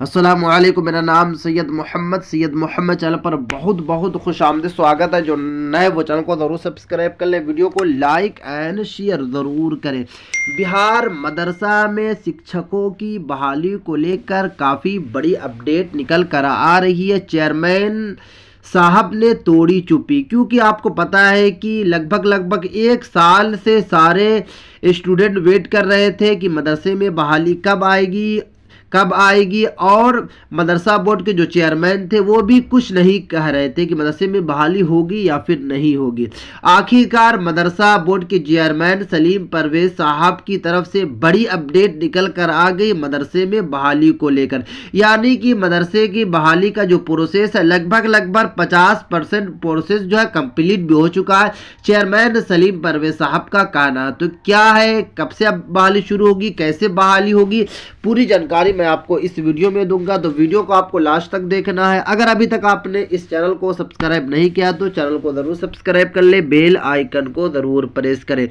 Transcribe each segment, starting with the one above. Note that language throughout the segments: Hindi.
अस्सलामुअलैकुम, मेरा नाम सैयद मोहम्मद चैनल पर बहुत बहुत खुश आमदीद स्वागत है। जो नए वो चैनल को ज़रूर सब्सक्राइब कर ले, वीडियो को लाइक एंड शेयर ज़रूर करें। बिहार मदरसा में शिक्षकों की बहाली को लेकर काफ़ी बड़ी अपडेट निकल कर आ रही है। चेयरमैन साहब ने तोड़ी चुप्पी, क्योंकि आपको पता है कि लगभग 1 साल से सारे स्टूडेंट वेट कर रहे थे कि मदरसे में बहाली कब आएगी और मदरसा बोर्ड के जो चेयरमैन थे वो भी कुछ नहीं कह रहे थे कि मदरसे में बहाली होगी या फिर नहीं होगी। आखिरकार मदरसा बोर्ड के चेयरमैन सलीम परवेज साहब की तरफ से बड़ी अपडेट निकल कर आ गई मदरसे में बहाली को लेकर। यानी कि मदरसे की बहाली का जो प्रोसेस है लगभग 50% प्रोसेस जो है कंप्लीट भी हो चुका है। चेयरमैन सलीम परवेज साहब का कहना तो क्या है, कब से अब बहाली शुरू होगी, कैसे बहाली होगी, पूरी जानकारी मैं आपको इस वीडियो में दूंगा। तो वीडियो को आपको लास्ट तक देखना है। अगर अभी तक आपने इस चैनल को सब्सक्राइब नहीं किया तो चैनल को जरूर सब्सक्राइब कर ले, बेल आइकन को जरूर प्रेस करें।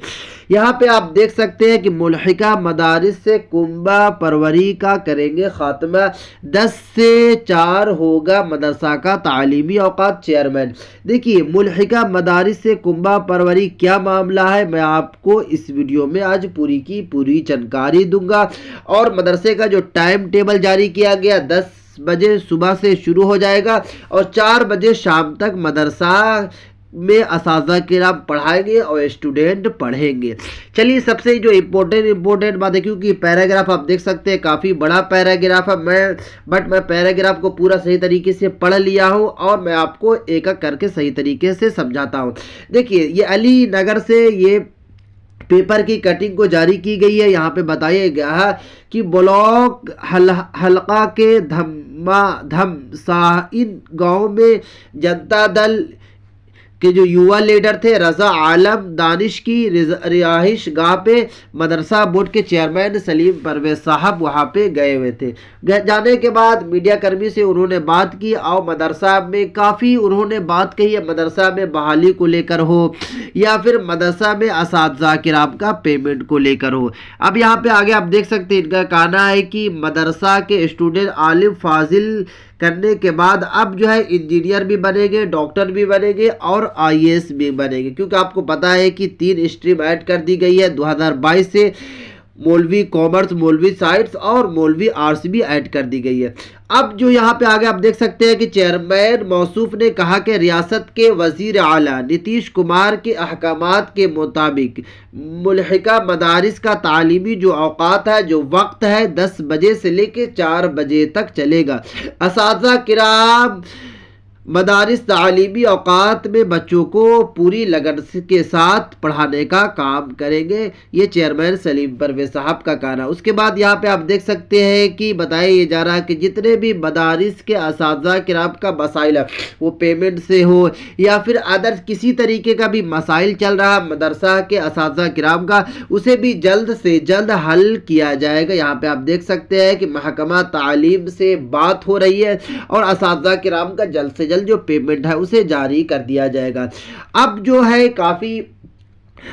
यहाँ पे आप देख सकते हैं कि मुल्हिका मदारिस से कुंबा परवरी का करेंगे खात्मा, 10 से 4 होगा मदरसा का तालीमी औकात। चेयरमैन देखिए, मुल्हिका मदारिस से कुंबा परवरी क्या मामला है, मैं आपको इस वीडियो में आज पूरी की पूरी जानकारी दूंगा। और मदरसे का जो टाइम टेबल जारी किया गया 10 बजे सुबह से शुरू हो जाएगा और 4 बजे शाम तक मदरसा में असातिज़ा किराम पढ़ाएंगे और स्टूडेंट पढ़ेंगे। चलिए, सबसे जो इम्पोर्टेंट बात है, क्योंकि पैराग्राफ आप देख सकते हैं काफ़ी बड़ा पैराग्राफ है, मैं पैराग्राफ को पूरा सही तरीके से पढ़ लिया हूं और मैं आपको एक एक करके सही तरीके से समझाता हूं। देखिए, ये अली नगर से ये पेपर की कटिंग को जारी की गई है। यहाँ पे बताया गया है कि ब्लॉक हलका के धम साइन गांव में जनता दल के जो युवा लीडर थे रजा आलम दानिश की रिहाइश गाह पे मदरसा बोर्ड के चेयरमैन सलीम परवेज साहब वहाँ पे गए हुए थे। जाने के बाद मीडिया कर्मी से उन्होंने बात की और मदरसा में काफ़ी उन्होंने बात कही है, मदरसा में बहाली को लेकर हो या फिर मदरसा में असातिज़ा किराम का पेमेंट को लेकर हो। अब यहाँ पे आगे आप देख सकते हैं, इनका कहना है कि मदरसा के स्टूडेंट आलिम फाजिल करने के बाद अब जो है इंजीनियर भी बनेंगे, डॉक्टर भी बनेंगे और आईएएस भी बनेंगे, क्योंकि आपको पता है कि 3 स्ट्रीम ऐड कर दी गई है 2022 से। मौलवी कॉमर्स, मौलवी साइंस और मौलवी आर्ट्स भी ऐड कर दी गई है। अब जो यहाँ पे आगे आप देख सकते हैं कि चेयरमैन मौसूफ ने कहा कि रियासत के वजीर आला नीतीश कुमार के अहकामात के मुताबिक मुल्हिका मदारिस का तालीमी जो औकात है, जो वक्त है 10 बजे से लेकर 4 बजे तक चलेगा। असातिज़ा किराम मदारिस तालीमी औकात में बच्चों को पूरी लगन के साथ पढ़ाने का काम करेंगे, ये चेयरमैन सलीम परवेज साहब का कहना। उसके बाद यहाँ पे आप देख सकते हैं कि बताया जा रहा है कि जितने भी मदारिस के असातिज़ा किराम का मसाइल है वो पेमेंट से हो या फिर अदर किसी तरीके का भी मसाइल चल रहा मदरसा के असातिज़ा किराम का, उसे भी जल्द से जल्द हल किया जाएगा। यहाँ पे आप देख सकते हैं कि महकमा तालीम से बात हो रही है और असातिज़ा किराम का जल्द से जो पेमेंट है उसे जारी कर दिया जाएगा। अब जो है काफी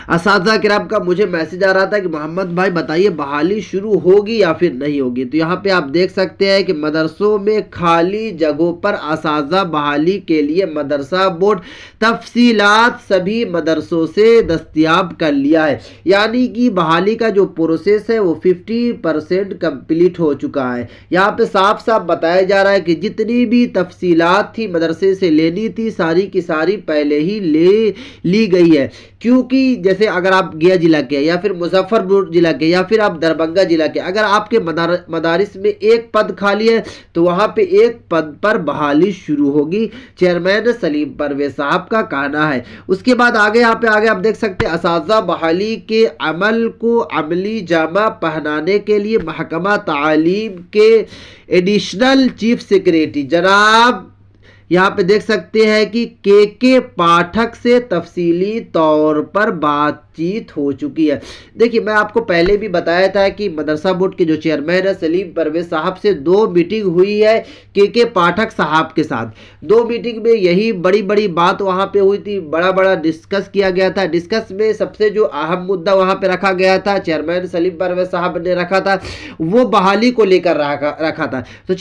असातिज़ा किराम का मुझे मैसेज आ रहा था कि मोहम्मद भाई बताइए बहाली शुरू होगी या फिर नहीं होगी। तो यहाँ पे आप देख सकते हैं कि मदरसों में खाली जगहों पर असातिज़ा बहाली के लिए मदरसा बोर्ड तफसीलात सभी मदरसों से दस्तयाब कर लिया है। यानी कि बहाली का जो प्रोसेस है वो 50% कंप्लीट हो चुका है। यहाँ पे साफ साफ बताया जा रहा है कि जितनी भी तफसीलात थी मदरसे से लेनी थी सारी की सारी पहले ही ले ली गई है। क्योंकि जैसे अगर आप गया जिला के या फिर मुजफ्फरपुर जिला के या फिर आप दरभंगा जिला के, अगर आपके मदारिस में एक पद खाली है तो वहां पे एक पद पर बहाली शुरू होगी, चेयरमैन सलीम परवेज साहब का कहना है। उसके बाद आगे यहाँ पे आप देख सकते हैं असातिज़ा बहाली के अमल को अमली जामा पहनाने के लिए महकमा तालीम के एडिशनल चीफ सेक्रेटरी जनाब यहाँ पे देख सकते हैं कि के पाठक से तफसीली तौर पर बातचीत हो चुकी है। देखिए मैं आपको पहले भी बताया था कि मदरसा बोर्ड के जो चेयरमैन है सलीम परवेज साहब से 2 मीटिंग हुई है के पाठक साहब के साथ। 2 मीटिंग में यही बड़ी बड़ी बात वहां पे हुई थी, बड़ा बड़ा डिस्कस किया गया था। डिस्कस में सबसे जो अहम मुद्दा वहां पे रखा गया था, चेयरमैन सलीम परवेज साहब ने रखा था, वो बहाली को लेकर रखा था। तो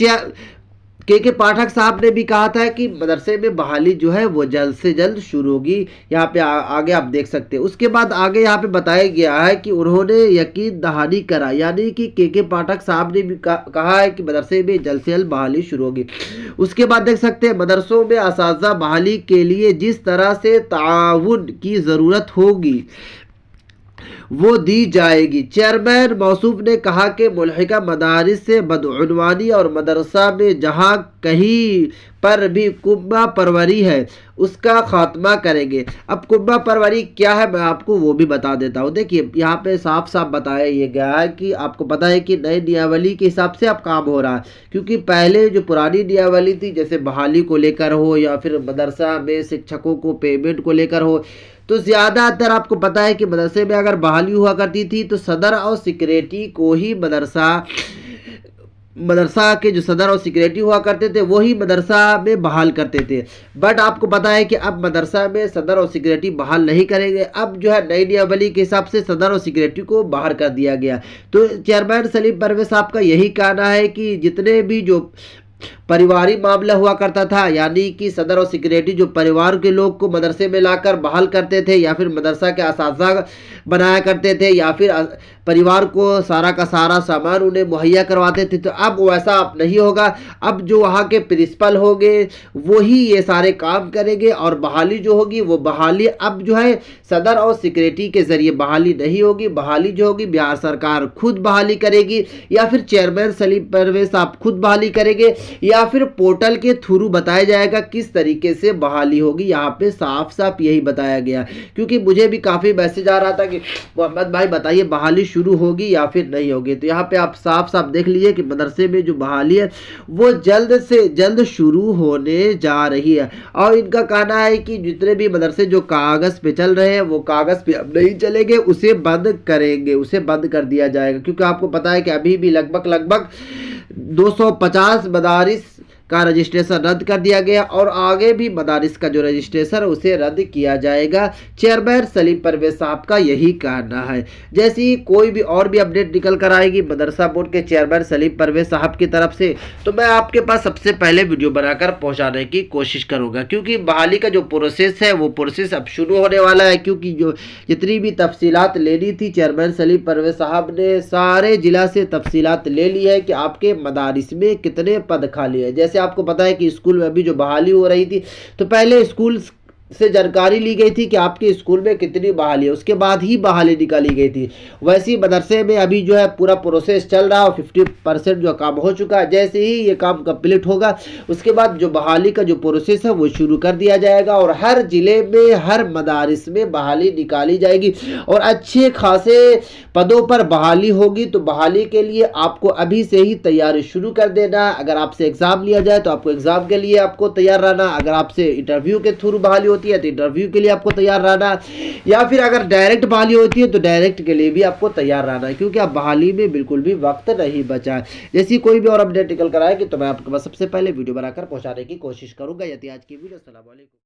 के पाठक साहब ने भी कहा था कि मदरसे में बहाली जो है वो जल्द से जल्द शुरू होगी। यहाँ पे आगे आप देख सकते हैं। उसके बाद आगे यहाँ पे बताया गया है कि उन्होंने यकीन दहानी करा, यानी कि के पाठक साहब ने भी कहा है कि मदरसे में जल्द से जल्द बहाली शुरू होगी। उसके बाद देख सकते हैं मदरसों में असातिज़ा बहाली के लिए जिस तरह से ताउन की ज़रूरत होगी वो दी जाएगी। चेयरमैन मौसूफ ने कहा कि मुल्हिका मदारिस से बदउनवानी और मदरसा में जहाँ कहीं पर भी कुब्बा परवरी है उसका खात्मा करेंगे। अब कुब्बा परवरी क्या है मैं आपको वो भी बता देता हूँ। देखिए यहाँ पे साफ साफ बताया ये गया है कि आपको पता है कि नई नियमावली के हिसाब से अब काम हो रहा है, क्योंकि पहले जो पुरानी नियमावली थी जैसे बहाली को लेकर हो या फिर मदरसा में शिक्षकों को पेमेंट को लेकर हो, तो ज़्यादातर आपको पता है कि मदरसे में अगर बहाली हुआ करती थी तो सदर और सेक्रेटरी को ही मदरसा के जो सदर और सेक्रेटरी हुआ करते थे वही मदरसा में बहाल करते थे। बट आपको पता है कि अब मदरसा में सदर और सेक्रेटरी बहाल नहीं करेंगे। अब जो है नई नियमावली के हिसाब से सदर और सेक्रेटरी को बाहर कर दिया गया। तो चेयरमैन सलीम परवेज साहब का यही कहना है कि जितने भी जो पारिवारिक मामला हुआ करता था, यानी कि सदर और सेक्रेटरी जो परिवार के लोग को मदरसे में लाकर बहाल करते थे या फिर मदरसा के असातिज़ा बनाया करते थे या फिर परिवार को सारा का सारा सामान उन्हें मुहैया करवाते थे, तो अब वैसा अब नहीं होगा। अब जो वहाँ के प्रिंसिपल होंगे वही ये सारे काम करेंगे और बहाली जो होगी वो बहाली अब जो है सदर और सेक्रेटरी के जरिए बहाली नहीं होगी। बहाली जो होगी बिहार सरकार खुद बहाली करेगी या फिर चेयरमैन सलीम परवेज साहब खुद बहाली करेंगे या फिर पोर्टल के थ्रू बताया जाएगा किस तरीके से बहाली होगी। यहाँ पे साफ साफ यही बताया गया, क्योंकि मुझे भी काफ़ी मैसेज आ रहा था कि मोहम्मद भाई बताइए बहाली शुरू होगी या फिर नहीं होगी। तो यहाँ पे आप साफ साफ देख लीजिए कि मदरसे में जो बहाली है वो जल्द से जल्द शुरू होने जा रही है। और इनका कहना है कि जितने भी मदरसे जो कागज़ पे चल रहे हैं वो कागज़ पे अब नहीं चलेंगे, उसे बंद करेंगे, उसे बंद कर दिया जाएगा। क्योंकि आपको पता है कि अभी भी लगभग 250 मदारिस का रजिस्ट्रेशन रद्द कर दिया गया और आगे भी मदारिस का जो रजिस्ट्रेशन उसे रद्द किया जाएगा। चेयरमैन सलीम परवेज साहब का यही कहना है। जैसे ही कोई भी और भी अपडेट निकल कर आएगी मदरसा बोर्ड के चेयरमैन सलीम परवेज साहब की तरफ से, तो मैं आपके पास सबसे पहले वीडियो बनाकर पहुंचाने की कोशिश करूंगा। क्योंकि बहाली का जो प्रोसेस है वो प्रोसेस अब शुरू होने वाला है। क्योंकि जो जितनी भी तफसीलात लेनी थी चेयरमैन सलीम परवेज साहब ने सारे जिला से तफसीलात ले ली है कि आपके मदारिस में कितने पद खाली है। जैसे आपको पता है कि स्कूल में अभी जो बहाली हो रही थी तो पहले स्कूल से जानकारी ली गई थी कि आपके स्कूल में कितनी बहाली है, उसके बाद ही बहाली निकाली गई थी। वैसे ही मदरसे में अभी जो है पूरा प्रोसेस चल रहा है और 50% जो काम हो चुका है। जैसे ही ये काम कंप्लीट होगा उसके बाद जो बहाली का जो प्रोसेस है वो शुरू कर दिया जाएगा और हर जिले में हर मदारिस में बहाली निकाली जाएगी और अच्छे खासे पदों पर बहाली होगी। तो बहाली के लिए आपको अभी से ही तैयारी शुरू कर देना। अगर आपसे एग्जाम लिया जाए तो आपको एग्जाम के लिए आपको तैयार रहना। अगर आपसे इंटरव्यू के थ्रू बहाली होती है तो इंटरव्यू के लिए आपको तैयार रहना, या फिर अगर डायरेक्ट बहाली होती है तो डायरेक्ट के लिए भी आपको तैयार रहना है, क्योंकि अब बहाली में बिल्कुल भी वक्त नहीं बचा है। जैसी कोई भी और अपडेट निकल कर आएगी तो मैं आपके पास सबसे पहले वीडियो बनाकर पहुंचाने की कोशिश करूंगा। यदि आज की वीडियो अस्सलाम वालेकुम।